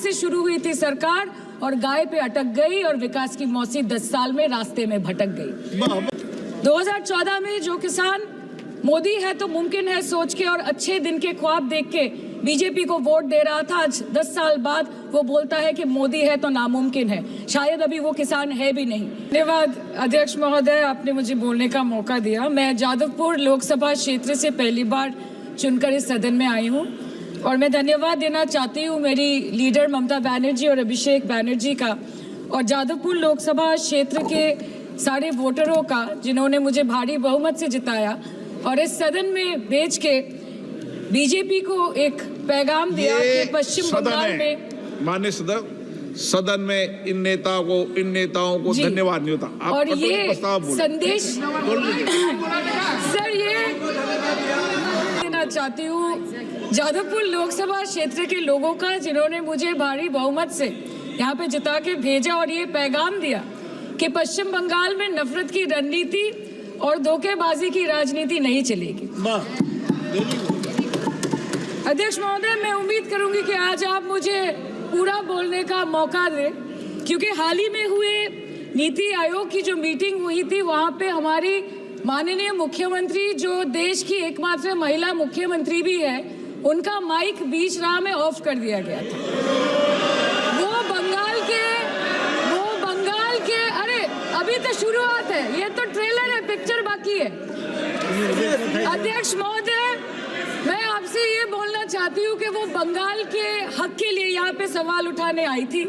से शुरू हुई थी सरकार और गाय पे अटक गई और विकास की मौसी 10 साल में रास्ते में भटक गई। 2014 में जो किसान मोदी है तो मुमकिन है सोच के और अच्छे दिन के ख्वाब देख के बीजेपी को वोट दे रहा था, आज 10 साल बाद वो बोलता है कि मोदी है तो नामुमकिन है। शायद अभी वो किसान है भी नहीं। धन्यवाद अध्यक्ष महोदय, आपने मुझे बोलने का मौका दिया। मैं जादवपुर लोकसभा क्षेत्र से पहली बार चुनकर इस सदन में आई हूँ और मैं धन्यवाद देना चाहती हूँ मेरी लीडर ममता बनर्जी और अभिषेक बनर्जी का और जादवपुर लोकसभा क्षेत्र के सारे वोटरों का जिन्होंने मुझे भारी बहुमत से जिताया और इस सदन में भेज के बीजेपी को एक पैगाम दिया कि पश्चिम बंगाल में माननीय सदन में इन नेताओं को धन्यवाद नहीं होता। और ये संदेश सर ये देना चाहती हूँ जादवपुर लोकसभा क्षेत्र के लोगों का जिन्होंने मुझे भारी बहुमत से यहाँ पे जिता के भेजा और ये पैगाम दिया कि पश्चिम बंगाल में नफरत की रणनीति और धोखेबाजी की राजनीति नहीं चलेगी। अध्यक्ष महोदय, मैं उम्मीद करूंगी कि आज आप मुझे पूरा बोलने का मौका दें, क्योंकि हाल ही में हुए नीति आयोग की जो मीटिंग हुई थी वहां पे हमारी माननीय मुख्यमंत्री जो देश की एकमात्र महिला मुख्यमंत्री भी है, उनका माइक बीच राह में ऑफ कर दिया गया था। वो बंगाल के अरे अभी तो शुरुआत है, ये तो ट्रेलर है, पिक्चर बाकी है। अध्यक्ष महोदय, मैं आपसे ये बोलना चाहती हूँ कि वो बंगाल के हक के लिए यहाँ पे सवाल उठाने आई थी,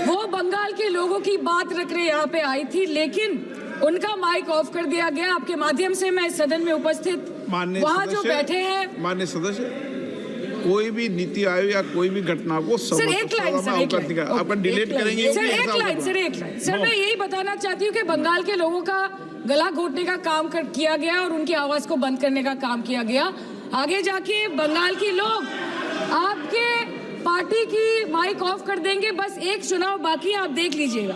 वो बंगाल के लोगों की बात रख रहे यहाँ पे आई थी, लेकिन उनका माइक ऑफ कर दिया गया। आपके माध्यम से मैं इस सदन में उपस्थित वहाँ जो बैठे हैं माननीय सदस्य, कोई भी नीति आयोग या कोई भी घटना को सर एक लाइन आप डिलीट करेंगे सर एक लाइन सर मैं यही बताना चाहती हूँ कि बंगाल के लोगों का गला घोटने का काम किया गया और उनकी आवाज को बंद करने का काम किया गया। आगे जाके बंगाल के लोग आपके पार्टी की माइक ऑफ कर देंगे, बस एक चुनाव बाकी है, आप देख लीजिएगा।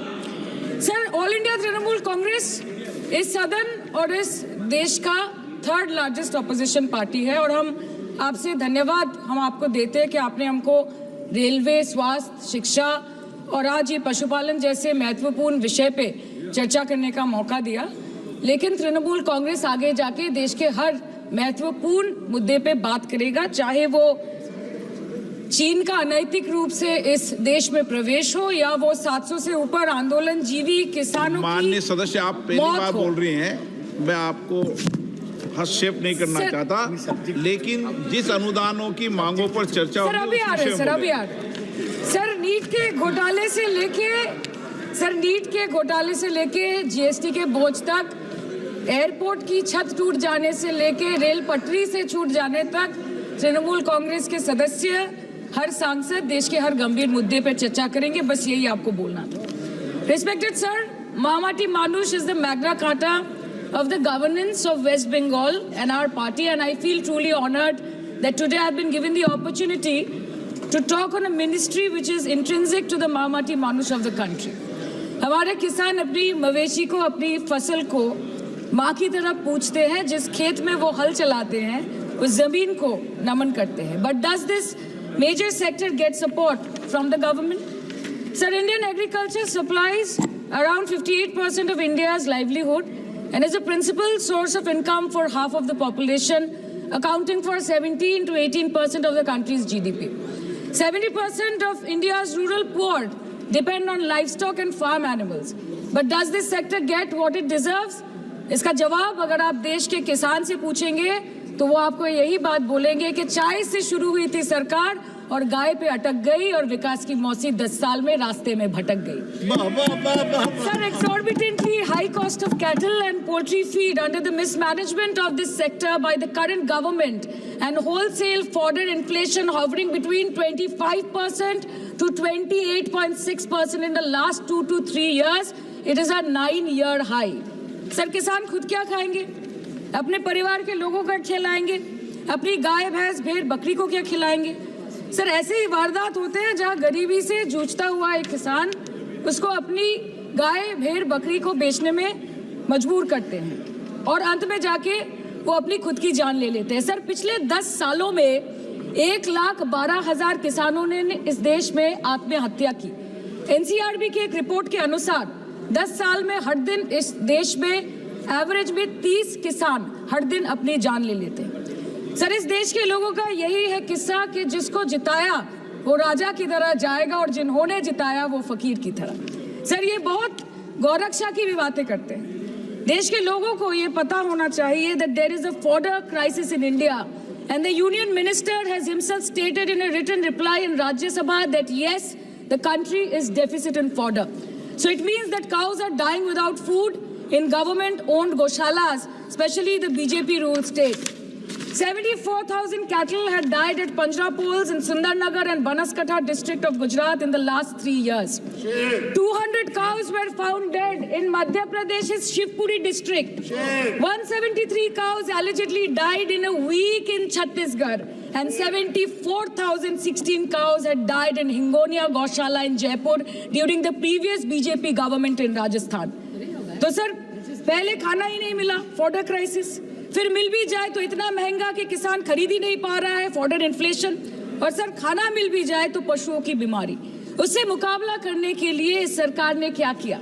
Sir, all India Trinamool Congress इस सदन और इस देश का 3rd लार्जेस्ट ऑपोजिशन पार्टी है और हम आपसे धन्यवाद हम आपको देते हैं कि आपने हमको रेलवे, स्वास्थ्य, शिक्षा और आज ये पशुपालन जैसे महत्वपूर्ण विषय पे चर्चा करने का मौका दिया। लेकिन तृणमूल कांग्रेस आगे जाके देश के हर महत्वपूर्ण मुद्दे पे बात करेगा, चाहे वो चीन का अनैतिक रूप से इस देश में प्रवेश हो या वो 700 से ऊपर आंदोलन जीवी किसानों की। माननीय सदस्य, आप पहली बार बोल रही हैं, मैं आपको हस्तक्षेप नहीं करना चाहता, लेकिन जिस अनुदानों की मांगों पर चर्चा सर अभी आ रहे सर नीट के घोटाले से लेके जीएसटी के बोझ तक, एयरपोर्ट की छत टूट जाने से लेके रेल पटरी से छूट जाने तक तृणमूल कांग्रेस के सदस्य, हर सांसद देश के हर गंभीर मुद्दे पर चर्चा करेंगे। बस यही आपको बोलना था। Respected sir, Mahamati Manush is the Magna Carta of the governance of West Bengal and our party, and I feel truly honored that today I have been given the opportunity to talk on a ministry which is intrinsic to the Mahamati Manush of the country. हमारे किसान अपनी मवेशी को, अपनी फसल को माँ की तरह पूछते हैं, जिस खेत में वो हल चलाते हैं उस जमीन को नमन करते हैं। But does this major sector get support from the government? Sir, Indian agriculture supplies around 58% of India's livelihood and is a principal source of income for half of the population, accounting for 17 to 18% of the country's GDP. 70% of India's rural poor depend on livestock and farm animals. But does this sector get what it deserves? इसका जवाब अगर आप देश के किसान से पूछेंगे तो वो आपको यही बात बोलेंगे कि चाय से शुरू हुई थी सरकार और गाय पे अटक गई और विकास की मौसी 10 साल में रास्ते में भटक गई। Sir, exorbitantly high cost of cattle and poultry feed under the mismanagement of this sector by the current government and wholesale fodder inflation hovering between 25% to 28.6% in the last 2 to 3 years, it is a 9-year high. Sir, किसान खुद क्या खाएंगे? अपने परिवार के लोगों का खिलाएंगे? अपनी गाय, भैंस, भेड़, बकरी को क्या खिलाएंगे? सर, ऐसे ही वारदात होते हैं जहां गरीबी से जूझता हुआ एक किसान उसको अपनी गाय, भेड़, बकरी को बेचने में मजबूर करते हैं और अंत में जाके वो अपनी खुद की जान ले लेते हैं। सर, पिछले 10 सालों में 1,12,000 किसानों ने इस देश में आत्महत्या की। एनसीआरबी की एक रिपोर्ट के अनुसार 10 साल में हर दिन इस देश में एवरेज में 30 किसान हर दिन अपनी जान ले लेते हैं। सर, इस देश के लोगों का यही है किस्सा कि जिसको जिताया वो राजा की तरह जाएगा और जिन्होंने जिताया वो फकीर की तरह। सर, ये बहुत गौरक्षा की भी बातें करते हैं। देश के लोगों को ये पता होना चाहिए that there is a fodder crisis in India and the union minister has himself stated in a written reply in Rajya Sabha that yes, the country is deficit in fodder. So it means that cows are dying without food in government owned goshalas, especially the BJP ruled state. 74,000 cattle had died at Panjrapols in Sundarnagar and Banaskantha district of Gujarat in the last 3 years. 200 cows were found dead in Madhya Pradesh's Shivpuri district. 173 cows allegedly died in a week in Chhattisgarh. And 74,016 cows had died in Hingonia Goshala in Jaipur during the previous BJP government in Rajasthan. तो sir, पहले खाना ही नहीं मिला, fodder crisis, फिर मिल भी जाए तो इतना महंगा कि किसान खरीद ही नहीं पा रहा है, फॉडर इन्फ्लेशन, और सर खाना मिल भी जाए तो पशुओं की बीमारी। उससे मुकाबला करने के लिए इस सरकार ने क्या किया?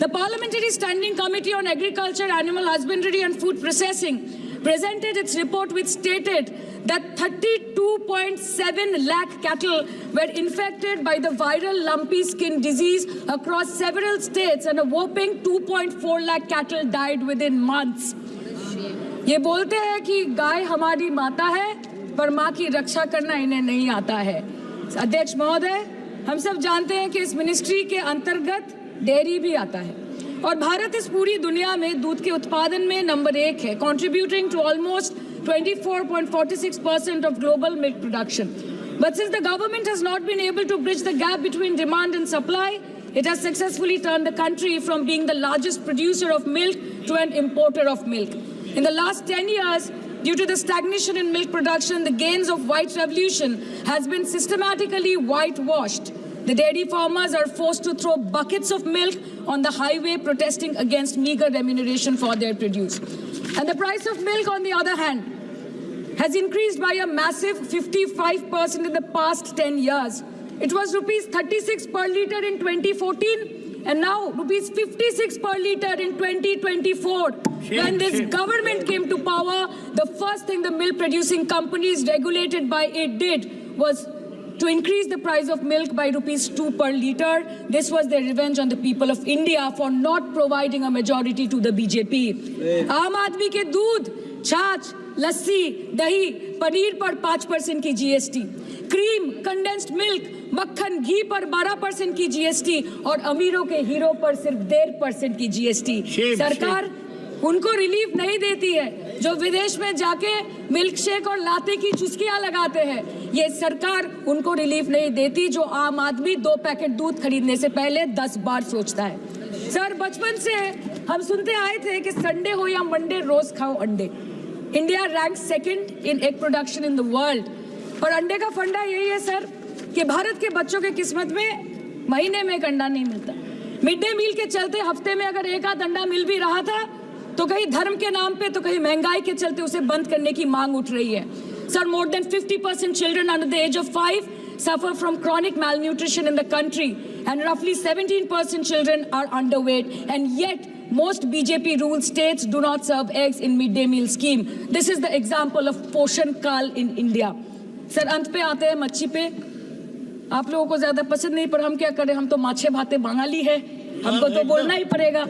The Parliamentary Standing Committee on Agriculture, Animal Husbandry and Food Processing presented its report which stated that 32.7 lakh cattle were infected by the viral lumpy skin disease across several states and a whopping 2.4 lakh cattle died within months. ये बोलते हैं कि गाय हमारी माता है पर माँ की रक्षा करना इन्हें नहीं आता है। अध्यक्ष महोदय, हम सब जानते हैं कि इस मिनिस्ट्री के अंतर्गत डेयरी भी आता है और भारत इस पूरी दुनिया में दूध के उत्पादन में नंबर 1 है, contributing to almost 24.46% of global milk production. But since the government has not been able to bridge the gap between demand and supply, it has successfully turned the country from being the largest producer of milk to an importer of milk. In the last 10 years, due to the stagnation in milk production, the gains of white revolution has been systematically whitewashed. The dairy farmers are forced to throw buckets of milk on the highway protesting against meager remuneration for their produce. And the price of milk, on the other hand, has increased by a massive 55% in the past 10 years. It was rupees 36 per litre in 2014 and now rupees 56 per litre in 2024. When this government came to power, the first thing the milk producing companies regulated by it did was to increase the price of milk by rupees 2 per litre. This was their revenge on the people of India for not providing a majority to the BJP. आम आदमी के दूध, छाछ, लस्सी, दही, पनीर पर 5% की GST, cream, condensed milk, मक्खन, घी पर 12% की GST और अमीरों के हीरो पर सिर्फ 1.5% की GST। सरकार उनको रिलीफ नहीं देती है जो विदेश में जाके मिल्क शेक और लाते की चुस्कियां लगाते हैं। ये सरकार उनको रिलीफ नहीं देती जो आम आदमी 2 पैकेट दूध खरीदने से पहले 10 बार सोचता है। सर, बचपन से हम सुनते आए थे कि संडे हो या मंडे रोज खाओ अंडे। India rank 2nd in egg production in the world. और अंडे का फंडा यही है सर कि भारत के बच्चों के किस्मत में महीने में एक अंडा नहीं मिलता। मिड डे मील के चलते हफ्ते में अगर एक आध अंडा मिल भी रहा था तो कहीं धर्म के नाम पे तो कहीं महंगाई के चलते उसे बंद करने की मांग उठ रही है। Sir, more than 50% children under the age of 5 suffer from chronic malnutrition in the country and roughly 17% children are underweight, and yet most BJP ruled states do not serve eggs in midday meal scheme. This is the example of Poshan Kal in India. Sir, अंत पे आते हैं मच्छी पे। आप लोगों को ज्यादा पसंद नहीं पर हम क्या करें, हम तो माछे भाते बंगाली है, हमको तो बोलना ही पड़ेगा।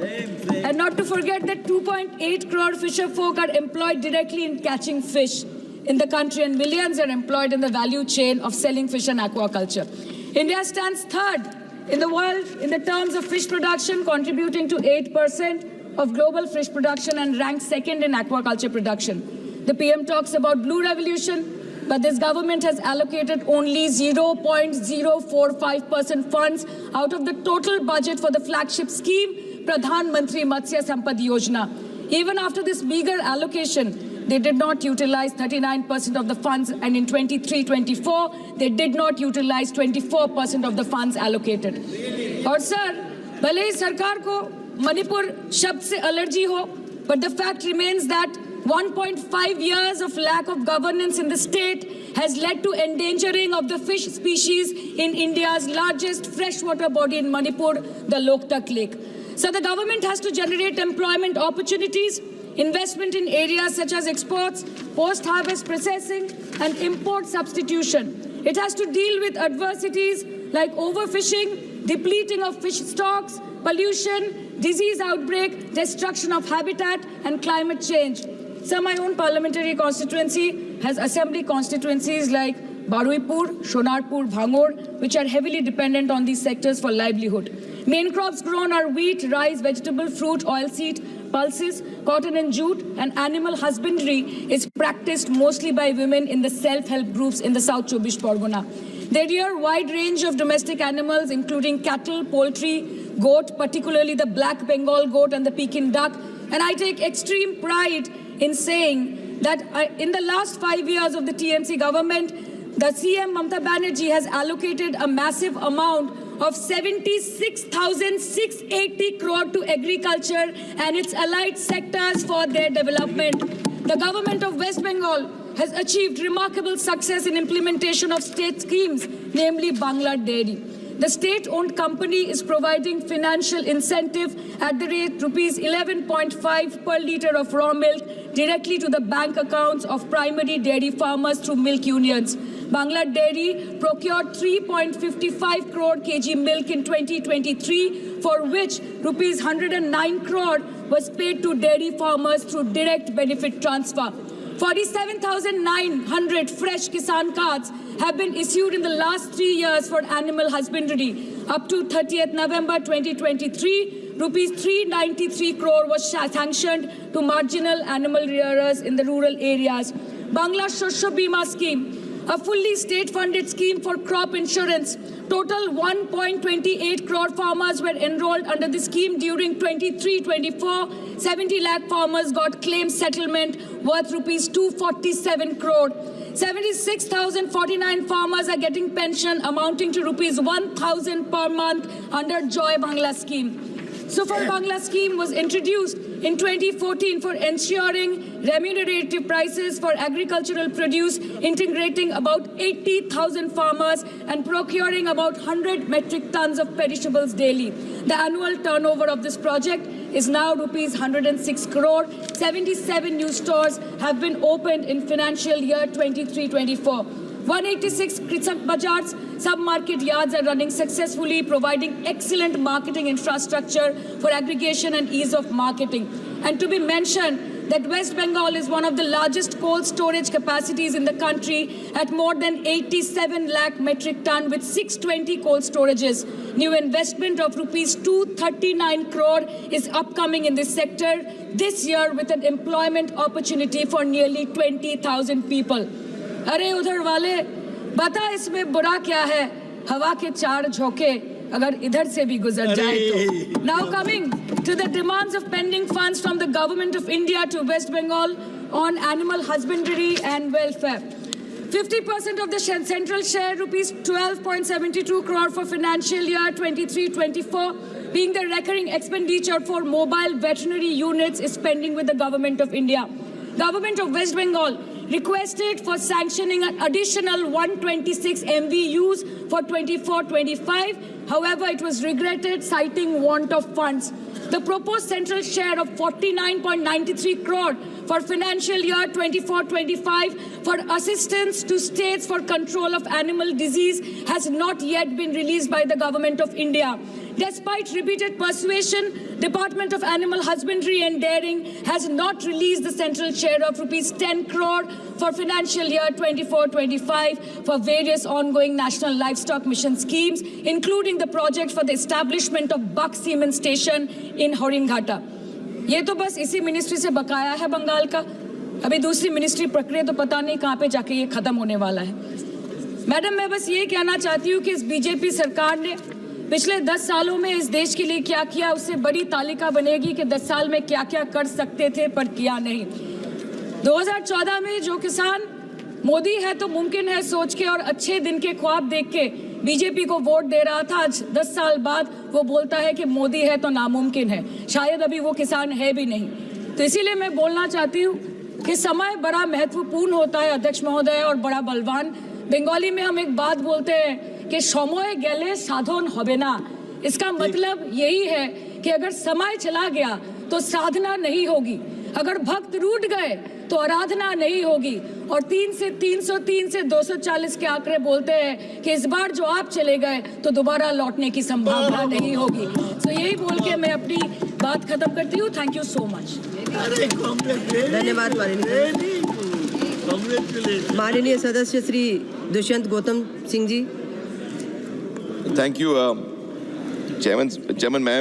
And not to forget that 2.8 crore fisher folk are employed directly in catching fish in the country and millions are employed in the value chain of selling fish and aquaculture. India stands 3rd in the world in the terms of fish production, contributing to 8% of global fish production and ranked 2nd in aquaculture production. The PM talks about blue revolution, but this government has allocated only 0.045% funds out of the total budget for the flagship scheme, Pradhan Mantri Matsya Sampad Yojana. Even after this meager allocation, they did not utilize 39% of the funds, and in 23-24, they did not utilize 24% of the funds allocated. और sir, भले ही सरकार को मणिपुर शब्द से allergy हो, but the fact remains that 1.5 years of lack of governance in the state has led to endangering of the fish species in India's largest freshwater body in Manipur, the Loktak Lake. So the government has to generate employment opportunities, investment in areas such as exports, post-harvest processing, and import substitution. It has to deal with adversities like overfishing, depleting of fish stocks, pollution, disease outbreak, destruction of habitat, and climate change. So my own parliamentary constituency has assembly constituencies like Baruipur, Shonarpur, Bhangor, which are heavily dependent on these sectors for livelihood. Main crops grown are wheat, rice, vegetable, fruit, oilseed, pulses, cotton and jute, and animal husbandry is practiced mostly by women in the self-help groups in the South Chobbish Pargona. They rear a wide range of domestic animals, including cattle, poultry, goat, particularly the black Bengal goat and the Pekin duck. And I take extreme pride in saying that in the last 5 years of the TMC government, the CM Mamata Banerjee has allocated a massive amount of 76,680 crore to agriculture and its allied sectors for their development. The government of West Bengal has achieved remarkable success in implementation of state schemes, namely Bangla Dairy. The state-owned company is providing financial incentive at the rate rupees 11.5 per litre of raw milk directly to the bank accounts of primary dairy farmers through milk unions. Bangla Dairy procured 3.55 crore kg milk in 2023, for which rupees 109 crore was paid to dairy farmers through direct benefit transfer. 47,900 fresh Kisan cards have been issued in the last 3 years for animal husbandry. Up to 30th November 2023, rupees 393 crore was sanctioned to marginal animal rearers in the rural areas. Bangla Shosho Bima scheme, a fully state-funded scheme for crop insurance. Total 1.28 crore farmers were enrolled under the scheme during 23-24. 70 lakh farmers got claim settlement worth rupees 247 crore. 76,049 farmers are getting pension amounting to rupees 1,000 per month under Joy Bangla scheme. Sufar Bangla scheme was introduced in 2014 for ensuring remunerative prices for agricultural produce, integrating about 80,000 farmers and procuring about 100 metric tons of perishables daily. The annual turnover of this project is now rupees 106 crore. 77 new stores have been opened in financial year 23-24. 186 Krisak Bazars sub-market yards are running successfully, providing excellent marketing infrastructure for aggregation and ease of marketing. And to be mentioned that West Bengal is one of the largest cold storage capacities in the country at more than 87 lakh metric ton with 620 cold storages. New investment of rupees 239 crore is upcoming in this sector this year with an employment opportunity for nearly 20,000 people. अरे उधर वाले बता इसमें बुरा क्या है, हवा के चार झोंके अगर इधर से भी गुजर जाए तो. Now coming to the demands of pending funds from the government of India to West Bengal on animal husbandry and welfare. 50% of the central share, rupees 12.72 crore for financial year 23-24, being the recurring expenditure for mobile veterinary units, is pending with the government of India. Government of West Bengal requested for sanctioning an additional 126 MVUs for 24-25. However, it was regretted, citing want of funds. The proposed central share of 49.93 crore for financial year 24-25 for assistance to states for control of animal disease has not yet been released by the government of India. Despite repeated persuasion, Department of Animal Husbandry and Dairying has not released the central share of rupees 10 crore for financial year 24-25 for various ongoing national livestock mission schemes, including the project for the establishment of Buck Semen Station in Horinghata. ये तो बस इसी ministry से बकाया है बंगाल का. अभी दूसरी मिनिस्ट्री प्रक्रिया तो पता नहीं कहाँ पे जाके ये खत्म होने वाला है. मैडम, मैं बस ये कहना चाहती हूँ कि इस बीजेपी सरकार ने पिछले 10 सालों में इस देश के लिए क्या किया, उससे बड़ी तालिका बनेगी कि 10 साल में क्या क्या कर सकते थे पर किया नहीं. 2014 में जो किसान मोदी है तो मुमकिन है सोच के और अच्छे दिन के ख्वाब देख के बीजेपी को वोट दे रहा था, आज 10 साल बाद वो बोलता है कि मोदी है तो नामुमकिन है. शायद अभी वो किसान है भी नहीं. तो इसीलिए मैं बोलना चाहती हूँ कि समय बड़ा महत्वपूर्ण होता है अध्यक्ष महोदय और बड़ा बलवान। बंगाली में हम एक बात बोलते हैं कि समय गेले साधन होबे ना। इसका मतलब यही है कि अगर समय चला गया तो साधना नहीं होगी, अगर भक्त रूठ गए तो आराधना नहीं होगी। और 3 से 303 से 240 के आंकड़े बोलते हैं कि इस बार जो आप चले गए तो दोबारा लौटने की संभावना नहीं होगी। तो यही बोल के मैं अपनी बात खत्म करती हूँ। Thank you so much. धन्यवाद माननीय सदस्य Shri Dushyant Gautam Singh ji. Thank you, Chairman, Ma'am.